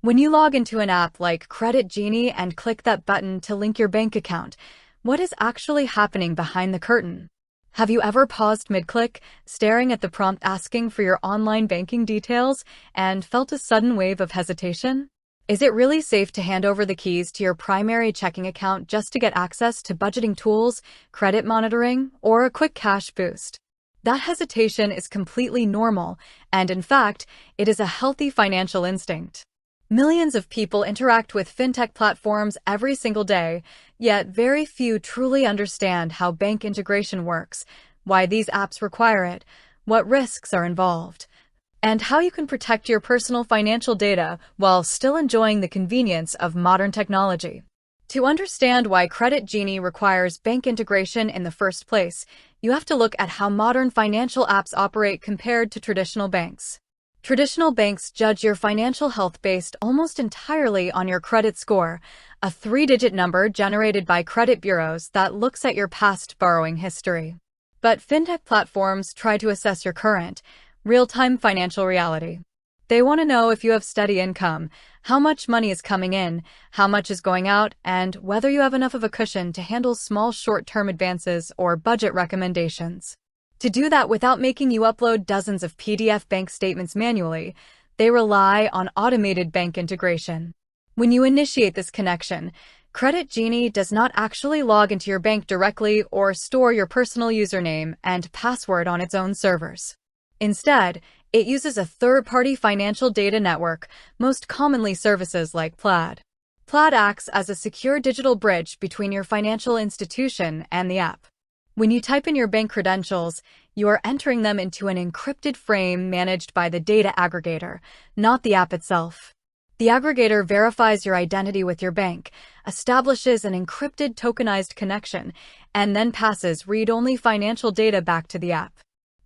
When you log into an app like Credit Genie and click that button to link your bank account, what is actually happening behind the curtain? Have you ever paused mid-click, staring at the prompt asking for your online banking details, and felt a sudden wave of hesitation? Is it really safe to hand over the keys to your primary checking account just to get access to budgeting tools, credit monitoring, or a quick cash boost? That hesitation is completely normal, and in fact, it is a healthy financial instinct. Millions of people interact with fintech platforms every single day, yet very few truly understand how bank integration works, why these apps require it, what risks are involved, and how you can protect your personal financial data while still enjoying the convenience of modern technology. To understand why Credit Genie requires bank integration in the first place, you have to look at how modern financial apps operate compared to traditional banks. Traditional banks judge your financial health based almost entirely on your credit score, a three-digit number generated by credit bureaus that looks at your past borrowing history. But fintech platforms try to assess your current, real-time financial reality. They want to know if you have steady income, how much money is coming in, how much is going out, and whether you have enough of a cushion to handle small short-term advances or budget recommendations. To do that without making you upload dozens of PDF bank statements manually, they rely on automated bank integration. When you initiate this connection, Credit Genie does not actually log into your bank directly or store your personal username and password on its own servers. Instead, it uses a third-party financial data network, most commonly services like Plaid. Plaid acts as a secure digital bridge between your financial institution and the app. When you type in your bank credentials, you are entering them into an encrypted frame managed by the data aggregator, not the app itself. The aggregator verifies your identity with your bank, establishes an encrypted tokenized connection, and then passes read-only financial data back to the app.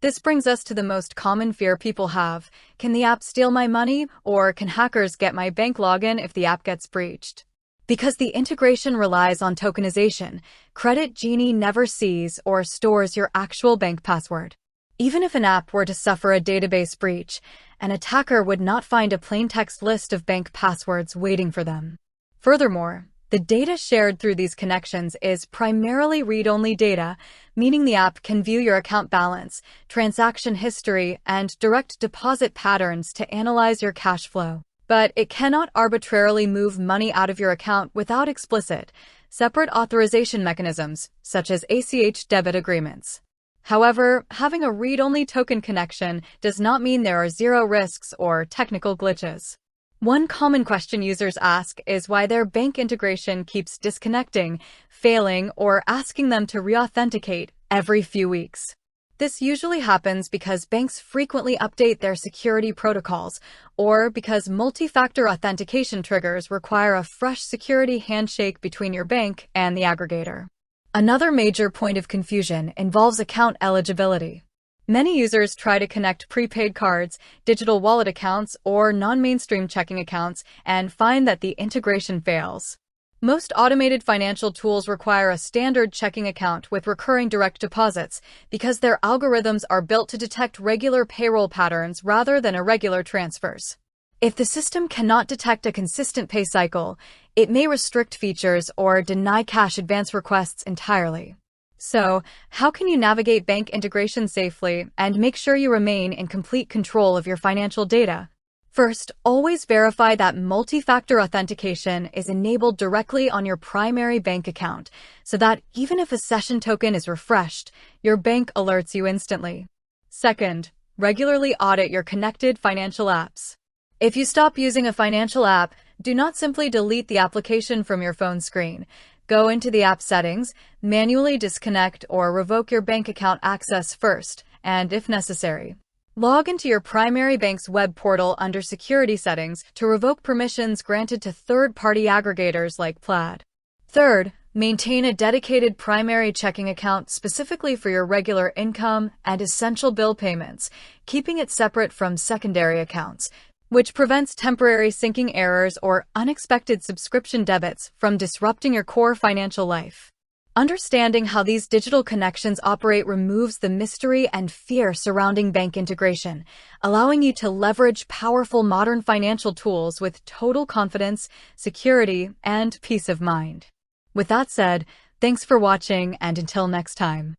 This brings us to the most common fear people have. Can the app steal my money, or can hackers get my bank login if the app gets breached? Because the integration relies on tokenization, Credit Genie never sees or stores your actual bank password. Even if an app were to suffer a database breach, an attacker would not find a plain text list of bank passwords waiting for them. Furthermore, the data shared through these connections is primarily read-only data, meaning the app can view your account balance, transaction history, and direct deposit patterns to analyze your cash flow. But it cannot arbitrarily move money out of your account without explicit, separate authorization mechanisms, such as ACH debit agreements. However, having a read-only token connection does not mean there are zero risks or technical glitches. One common question users ask is why their bank integration keeps disconnecting, failing, or asking them to re-authenticate every few weeks. This usually happens because banks frequently update their security protocols, or because multi-factor authentication triggers require a fresh security handshake between your bank and the aggregator. Another major point of confusion involves account eligibility. Many users try to connect prepaid cards, digital wallet accounts, or non-mainstream checking accounts and find that the integration fails. Most automated financial tools require a standard checking account with recurring direct deposits because their algorithms are built to detect regular payroll patterns rather than irregular transfers. If the system cannot detect a consistent pay cycle, it may restrict features or deny cash advance requests entirely. So, how can you navigate bank integration safely and make sure you remain in complete control of your financial data? First, always verify that multi-factor authentication is enabled directly on your primary bank account so that even if a session token is refreshed, your bank alerts you instantly. Second, regularly audit your connected financial apps. If you stop using a financial app, do not simply delete the application from your phone screen. Go into the app settings, manually disconnect or revoke your bank account access first, and if necessary, log into your primary bank's web portal under Security Settings to revoke permissions granted to third-party aggregators like Plaid. Third, maintain a dedicated primary checking account specifically for your regular income and essential bill payments, keeping it separate from secondary accounts, which prevents temporary syncing errors or unexpected subscription debits from disrupting your core financial life. Understanding how these digital connections operate removes the mystery and fear surrounding bank integration, allowing you to leverage powerful modern financial tools with total confidence, security, and peace of mind. With that said, thanks for watching, and until next time.